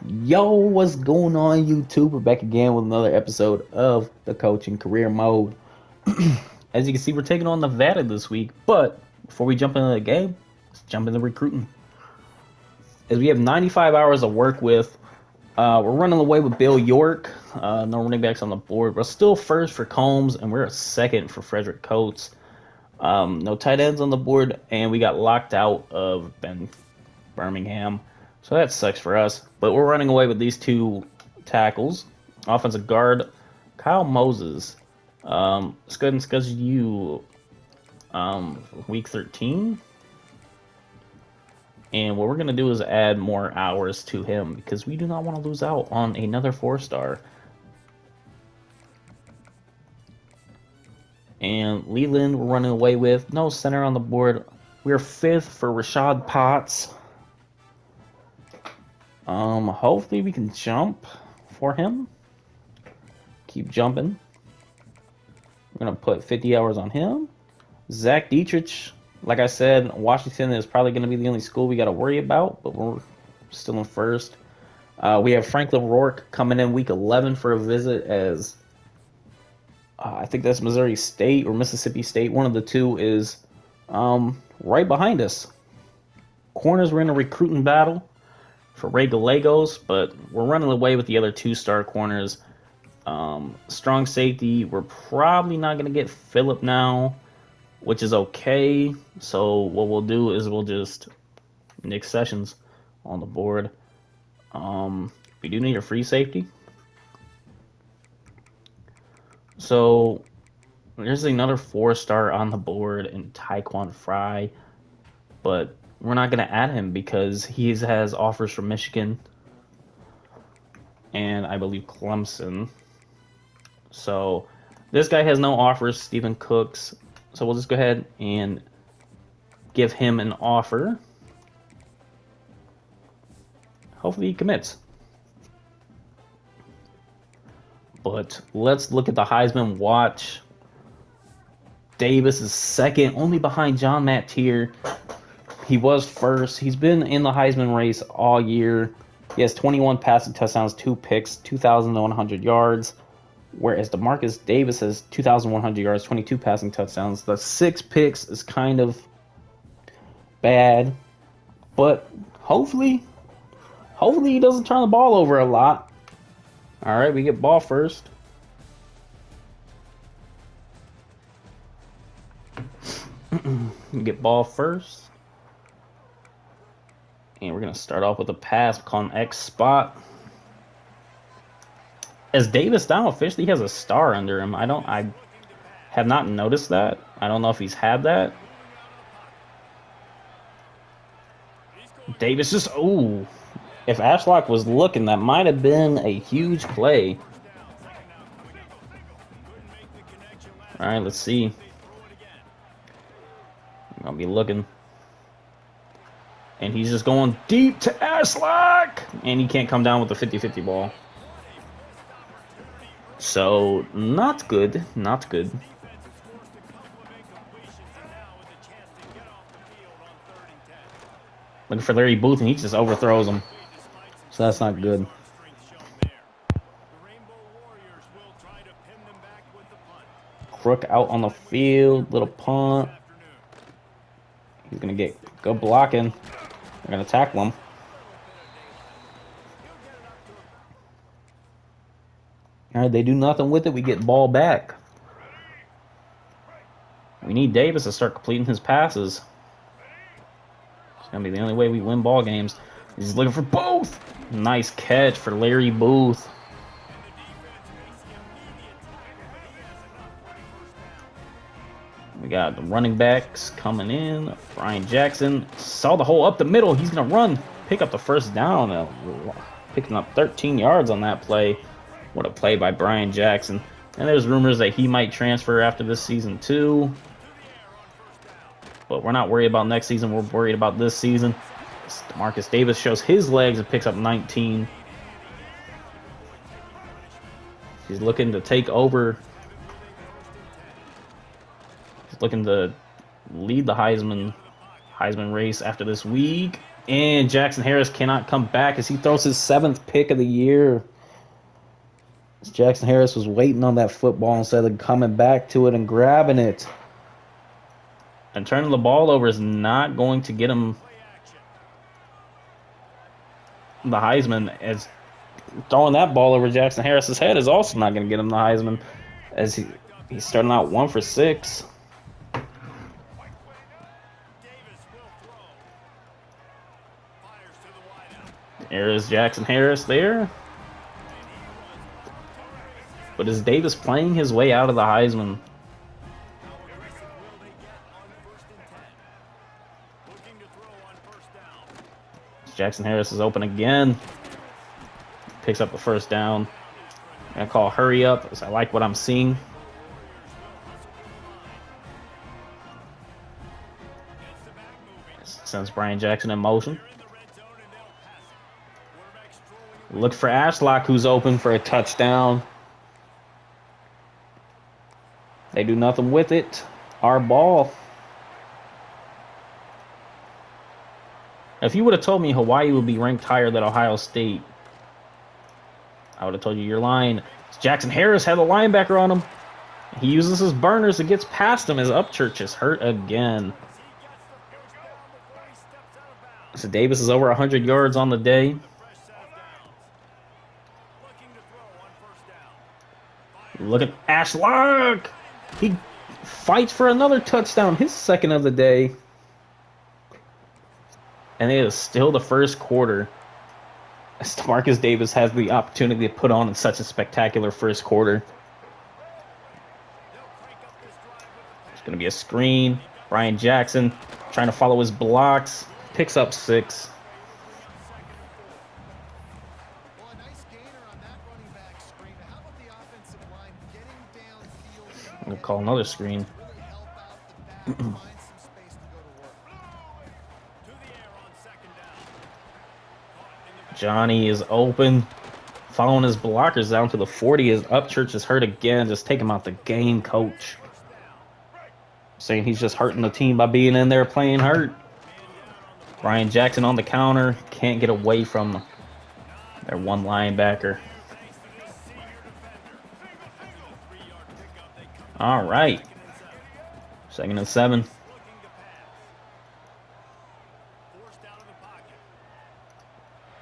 Yo, what's going on, YouTube? We're back again with another episode of the Coaching Career Mode. As you can see, we're taking on Nevada this week. But before we jump into the game, let's jump into recruiting. As we have 95 hours to work with, we're running away with Bill York. No running backs on the board. We're still first for Combs, and we're second for Frederick Coates. No tight ends on the board, and we got locked out of Ben Birmingham. So that sucks for us. But we're running away with these two tackles. Offensive guard, Kyle Moses. Let's go ahead and schedule you week 13. And what we're going to do is add more hours to him because we do not want to lose out on another 4-star. And Leland, we're running away with. No center on the board. We're fifth for Rashad Potts. Hopefully we can jump for him. Keep jumping. We're going to put 50 hours on him. Zach Dietrich, like I said, Washington is probably going to be the only school we got to worry about, but we're still in first. We have Franklin Rourke coming in week 11 for a visit as I think that's Missouri State or Mississippi State. One of the two is right behind us. Corners, we're in a recruiting battle for Ray Gallegos, but we're running away with the other 2-star corners. Strong safety, we're probably not going to get Phillip now, which is okay. So what we'll do is we'll just Nick Sessions on the board. We do need a free safety. So there's another 4-star on the board in Taekwon Fry, but we're not going to add him because he has offers from Michigan and I believe Clemson. So this guy has no offers, Stephen Cooks. So we'll just go ahead and give him an offer. Hopefully he commits. But let's look at the Heisman watch. Davis is second, only behind John Mattier. He was first. He's been in the Heisman race all year. He has 21 passing touchdowns, 2 picks, 2,100 yards. Whereas DeMarcus Davis has 2,100 yards, 22 passing touchdowns. The 6 picks is kind of bad. But hopefully he doesn't turn the ball over a lot. All right, we get ball first. We get ball first. And we're going to start off with a pass. We'll call him X spot. As Davis now officially has a star under him. I have not noticed that. I don't know if he's had that. Davis just, ooh. If Ashlock was looking, that might have been a huge play. All right, let's see. I'll be looking. And he's just going deep to Ashlock. And he can't come down with the 50-50 ball. So, not good. Not good. Looking for Larry Booth, and he just overthrows him. So that's not good. Crook out on the field. Little punt. He's going to get good blocking. They're going to tackle him. All right, they do nothing with it. We get ball back. We need Davis to start completing his passes. It's going to be the only way we win ball games. He's looking for Booth. Nice catch for Larry Booth. We got the running backs coming in. Brian Jackson saw the hole up the middle. He's going to run, pick up the first down. Picking up 13 yards on that play. What a play by Brian Jackson. And there's rumors that he might transfer after this season too. But we're not worried about next season. We're worried about this season. Marcus Davis shows his legs and picks up 19. He's looking to take over. He's looking to lead the Heisman race after this week. And Jackson Harris cannot come back as he throws his 7th pick of the year. Jackson Harris was waiting on that football instead of coming back to it and grabbing it. And turning the ball over is not going to get him the Heisman, as throwing that ball over Jackson Harris's head is also not going to get him the Heisman, as he's starting out 1 for 6. There is Jackson Harris there. But is Davis playing his way out of the Heisman? Jackson Harris is open again. Picks up the first down. I call hurry up, as I like what I'm seeing. Sends Brian Jackson in motion. Look for Ashlock, who's open for a touchdown. They do nothing with it. Our ball. If you would have told me Hawaii would be ranked higher than Ohio State, I would have told you you're lying. Jackson Harris had a linebacker on him. He uses his burners and gets past him as Upchurch is hurt again. So Davis is over 100 yards on the day. Look at Ashlock. He fights for another touchdown, his 2nd of the day. And it is still the first quarter, as DeMarcus Davis has the opportunity to put on in such a spectacular first quarter. There's going to be a screen. Brian Jackson trying to follow his blocks. Picks up 6. I'm going to call another screen. Johnny is open. Following his blockers down to the 40 as Upchurch is hurt again. Just take him out the game, coach. Saying he's just hurting the team by being in there playing hurt. Brian Jackson on the counter. Can't get away from their one linebacker. All right. 2nd and 7.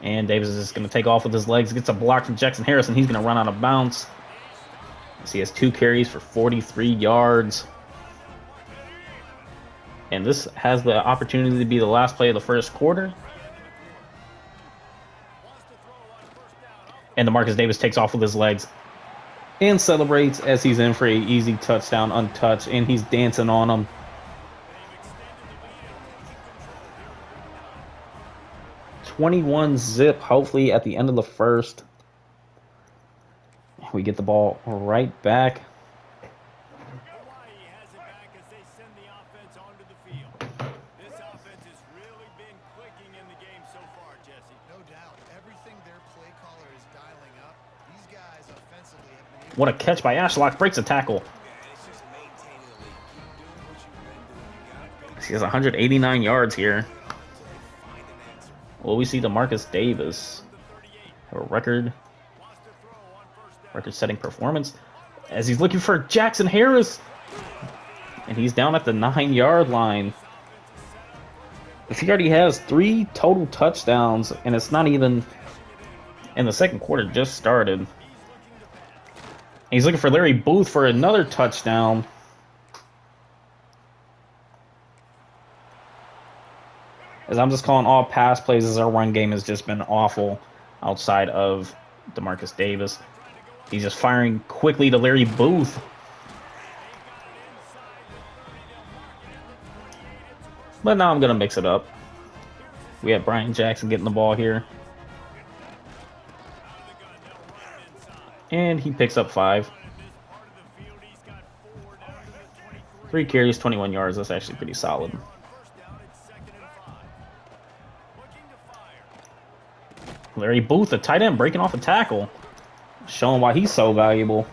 And Davis is just going to take off with his legs. Gets a block from Jackson Harris, and he's going to run out of bounds. So he has 2 carries for 43 yards. And this has the opportunity to be the last play of the first quarter. And DeMarcus Davis takes off with his legs and celebrates as he's in for an easy touchdown, untouched, and he's dancing on him. .21 zip, hopefully at the end of the first. We get the ball right back. What a catch by Ashlock. Breaks a tackle. He has 189 yards here. Well, we see DeMarcus Davis have a record-setting performance as he's looking for Jackson Harris. And he's down at the 9-yard line. If he already has 3 total touchdowns, and it's not even in the second quarter, just started. He's looking for Larry Booth for another touchdown. As I'm just calling all pass plays, as our run game has just been awful outside of DeMarcus Davis. He's just firing quickly to Larry Booth. But now I'm going to mix it up. We have Brian Jackson getting the ball here. And he picks up 5. 3 carries, 21 yards. That's actually pretty solid. Larry Booth, the tight end, breaking off a tackle. Showing why he's so valuable.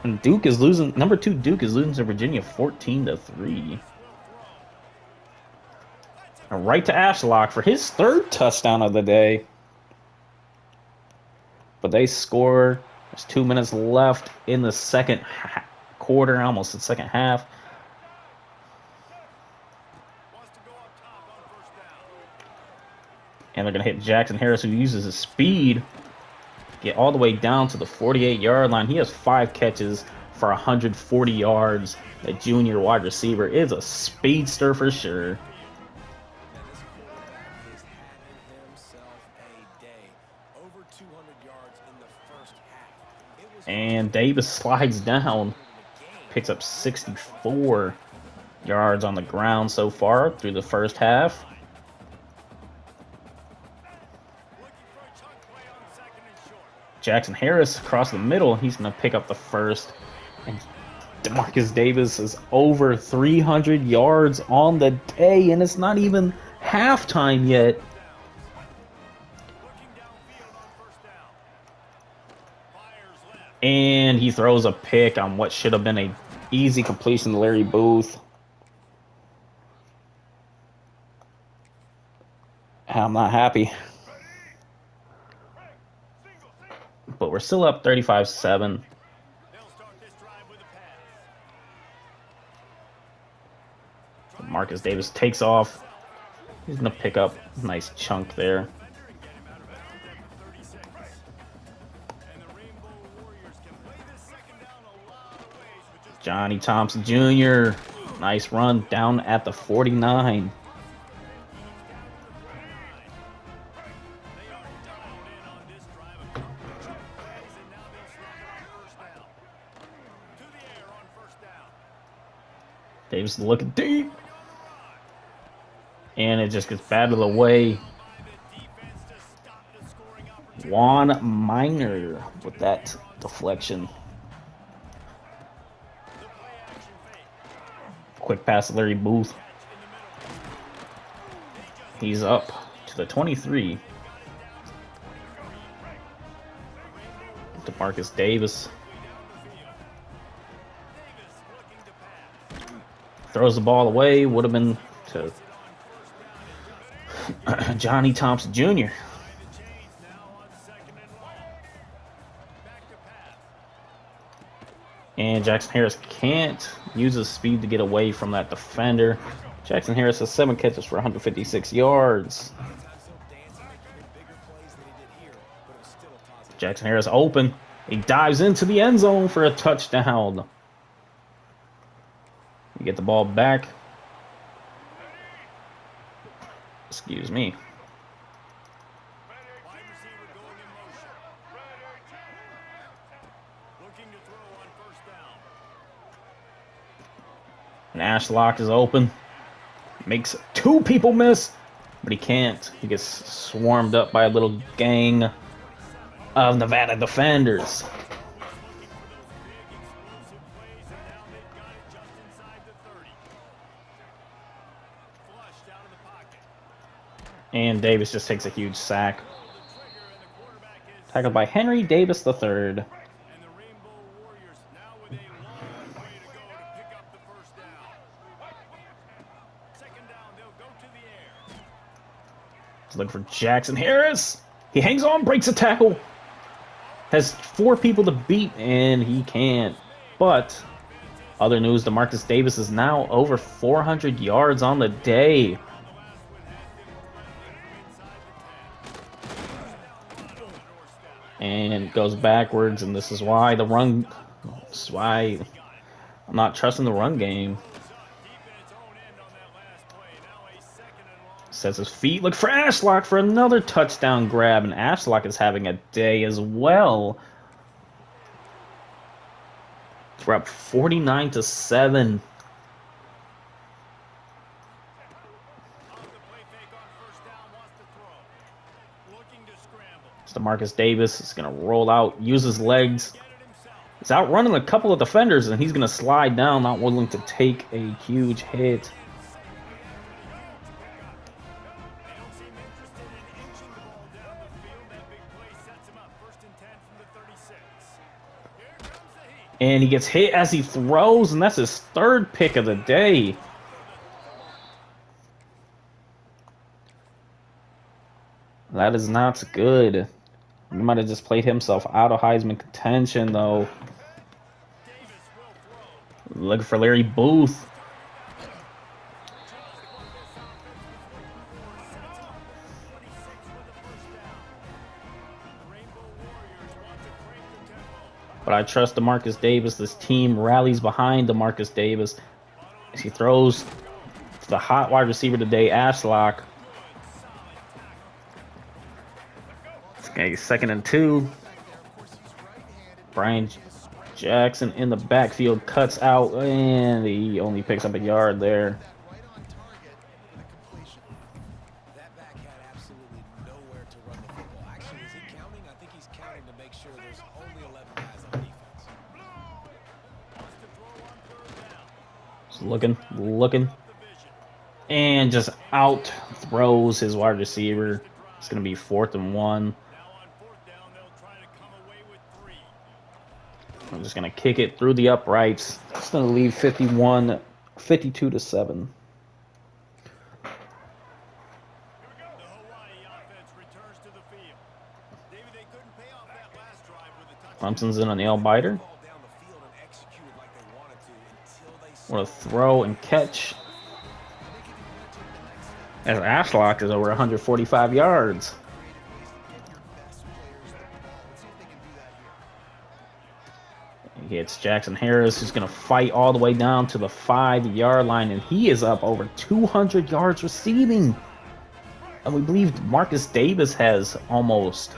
And Duke is losing. Number 2 Duke is losing to Virginia 14-3. And right to Ashlock for his third touchdown of the day. But they score. There's 2 minutes left in the second quarter, almost the second half. And they're going to hit Jackson Harris, who uses his speed, get all the way down to the 48-yard line. He has 5 catches for 140 yards. The junior wide receiver is a speedster for sure. And Davis slides down, picks up 64 yards on the ground so far through the first half. Jackson Harris across the middle. He's going to pick up the first. And DeMarcus Davis is over 300 yards on the day, and it's not even halftime yet. And he throws a pick on what should have been an easy completion to Larry Booth. I'm not happy. But we're still up 35-7. Marcus Davis takes off. He's going to pick up a nice chunk there. Johnny Thompson Jr. Nice run down at the 49. Davis looking deep. And it just gets batted away. Juan Minor with that deflection. Quick pass to Larry Booth. He's up to the 23. DeMarcus Davis. Throws the ball away. Would have been to Johnny Thompson Jr. And Jackson Harris can't use his speed to get away from that defender. Jackson Harris has 7 catches for 156 yards. Jackson Harris open. He dives into the end zone for a touchdown. You get the ball back. Excuse me. And Ashlock is open. Makes 2 people miss, but he can't. He gets swarmed up by a little gang of Nevada defenders. And Davis just takes a huge sack. Tackled by Henry Davis III. Look for Jackson Harris. He hangs on, breaks a tackle. Has 4 people to beat, and he can't. But other news, DeMarcus Davis is now over 400 yards on the day. And goes backwards, and this is why I'm not trusting the run game. Sets his feet. Look for Ashlock for another touchdown grab, and Ashlock is having a day as well. We're up 49-7. DeMarcus Davis is going to roll out, use his legs. He's outrunning a couple of defenders, and he's going to slide down, not willing to take a huge hit. And he gets hit as he throws, and that's his 3rd pick of the day. That is not good. He might have just played himself out of Heisman contention, though. Looking for Larry Booth. But I trust DeMarcus Davis. This team rallies behind DeMarcus Davis. As he throws to the hot wide receiver today, Ashlock. It's going to be 2nd and 2. Brian Jackson in the backfield cuts out, and he only picks up a yard there. Just looking, and just out throws his wide receiver. It's going to be 4th and 1. I'm just going to kick it through the uprights. It's going to leave 52 to 7. Clemson's in a nail biter. What a throw and catch. As Ashlock is over 145 yards. It's Jackson Harris who's going to fight all the way down to the 5-yard line, and he is up over 200 yards receiving. And we believe Marcus Davis has almost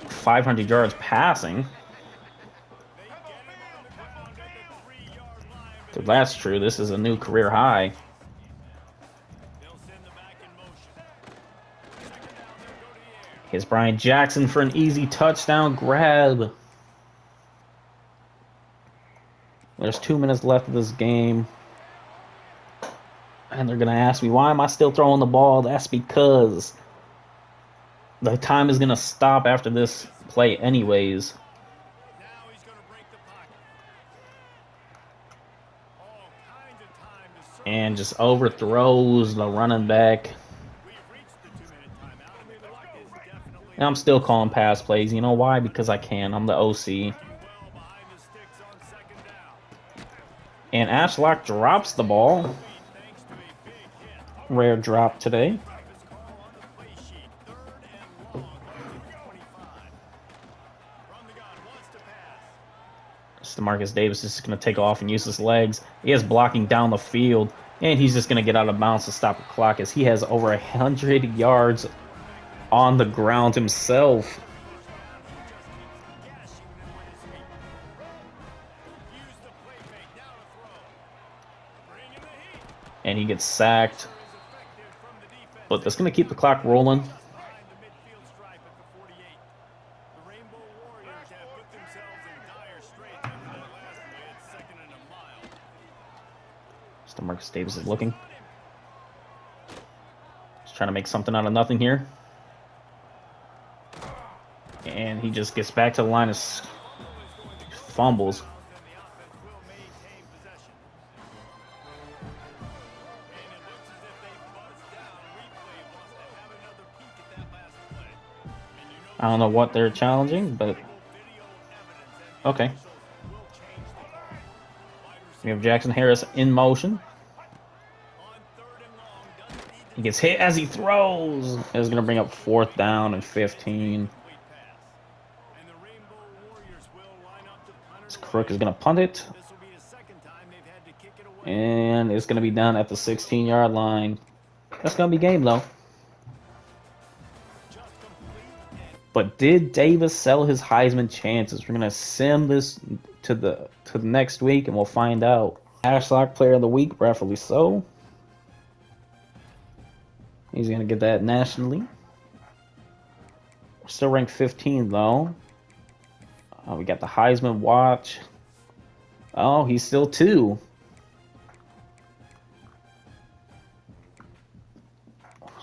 500 yards passing. If that's true, this is a new career high. Here's Brian Jackson for an easy touchdown grab. There's 2 minutes left of this game. And they're going to ask me, why am I still throwing the ball? That's because the time is going to stop after this play anyways. And just overthrows the running back. And I'm still calling pass plays. You know why? Because I can. I'm the OC. And Ashlock drops the ball. Rare drop today. DeMarcus Davis is going to take off and use his legs. He has blocking down the field. And he's just going to get out of bounds to stop the clock as he has over 100 yards on the ground himself. And he gets sacked. But that's going to keep the clock rolling. Marcus Davis is looking. Just trying to make something out of nothing here. And he just gets back to the line of fumbles. I don't know what they're challenging, but okay. We have Jackson Harris in motion. He gets hit as he throws. It's going to bring up 4th down and 15. This Crook is going to punt it. And it's going to be done at the 16-yard line. That's going to be game, though. But did Davis sell his Heisman chances? We're going to sim this to the next week, and we'll find out. Ashlock Player of the Week, rightfully so. He's going to get that nationally. We're still ranked 15, though. We got the Heisman watch. Oh, he's still 2.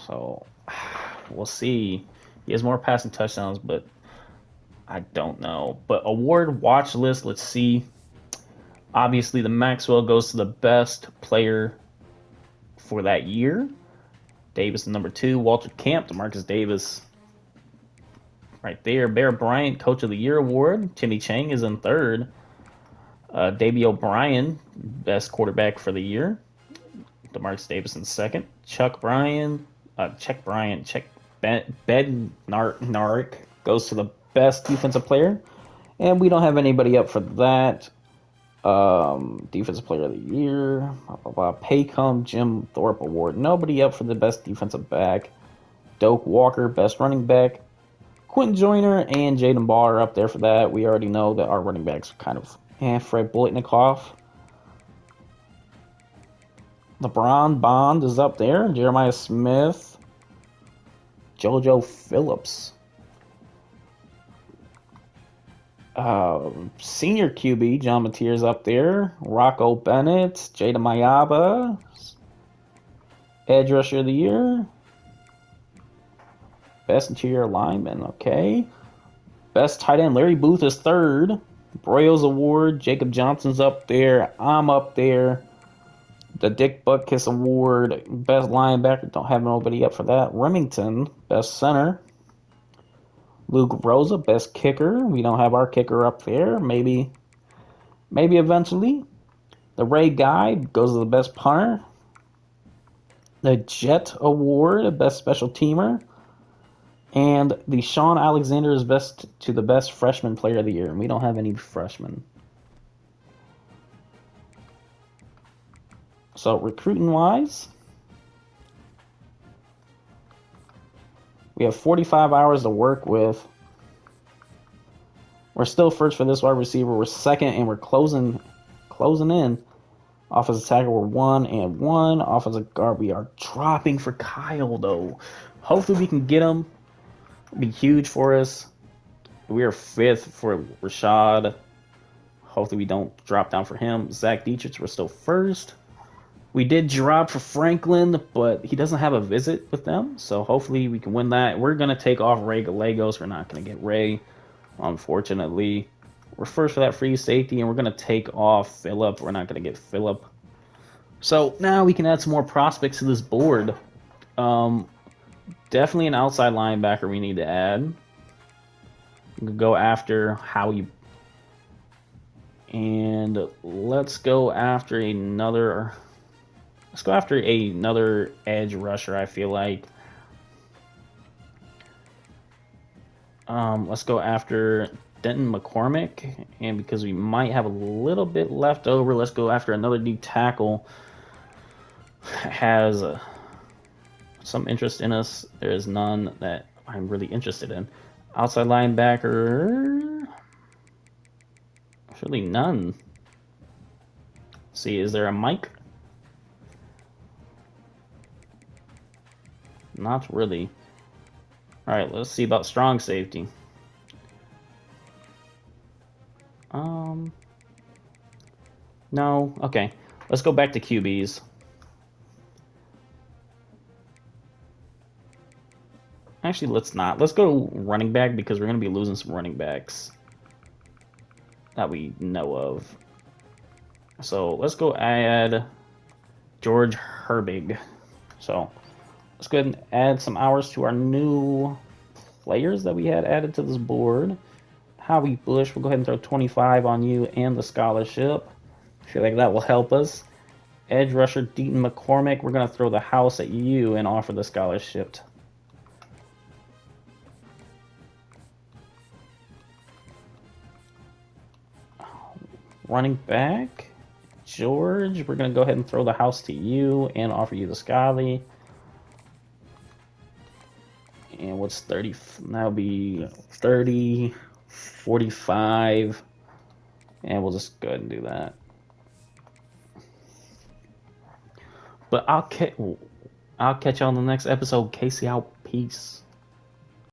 So, we'll see. He has more passing touchdowns, but I don't know. But award watch list, let's see. Obviously, the Maxwell goes to the best player for that year. Davis in number 2. Walter Camp, DeMarcus Davis. Right there. Bear Bryant, Coach of the Year award. Timmy Chang is in 3rd. Davey O'Brien, best quarterback for the year. DeMarcus Davis in 2nd. Chuck Bryant, Bednarik goes to the best defensive player. And we don't have anybody up for that. Defensive player of the year. Paycom Jim Thorpe award. Nobody up for the best defensive back. Doak Walker, best running back. Quentin Joyner and Jaden Ball are up there for that. We already know that our running backs are kind of Fred Blitnikoff. LeBron Bond is up there. Jeremiah Smith. JoJo Phillips. Senior QB, John Mateer's up there. Rocco Bennett. Jada Mayaba. Edge Rusher of the Year. Best interior lineman, okay. Best tight end, Larry Booth is 3rd. Broyles Award, Jacob Johnson's up there. I'm up there. The Dick Butkus Award, best linebacker. Don't have nobody up for that. Remington, best center. Luke Rosa, best kicker. We don't have our kicker up there. Maybe eventually. The Ray Guy goes to the best punter. The Jet Award, best special teamer. And the Sean Alexander is best to the best freshman player of the year. And we don't have any freshmen. So recruiting wise, we have 45 hours to work with. We're still first for this wide receiver. We're 2nd, and we're closing in. Offensive tackle, we're 1-1. Offensive guard, we are dropping for Kyle, though. Hopefully we can get him. It'll be huge for us. We are 5th for Rashad. Hopefully we don't drop down for him. Zach Dietrich, we're still 1st. We did drop for Franklin, but he doesn't have a visit with them, so hopefully we can win that. We're going to take off Ray Gallegos. We're not going to get Ray, unfortunately. We're first for that free safety, and we're going to take off Phillip. We're not going to get Phillip. So now we can add some more prospects to this board. Definitely an outside linebacker we need to add. We can go after Howie. And let's go after another edge rusher, I feel like. Let's go after Denton McCormick. And because we might have a little bit left over, let's go after another D tackle. Has some interest in us. There is none that I'm really interested in. Outside linebacker. Really none. Let's see, is there a Mike? Not really. Alright, let's see about strong safety. No. Okay. Let's go back to QBs. Actually, let's not. Let's go running back because we're going to be losing some running backs that we know of. So let's go add George Herbig. So let's go ahead and add some hours to our new players that we had added to this board. Howie Bush, we'll go ahead and throw 25 on you and the scholarship. I feel like that will help us. Edge rusher Deaton McCormick, we're going to throw the house at you and offer the scholarship. Running back, George, we're going to go ahead and throw the house to you and offer you the Scally. And what's 30? That'll be 30, 45. And we'll just go ahead and do that. But I'll catch you on the next episode. Kaycee out. Peace.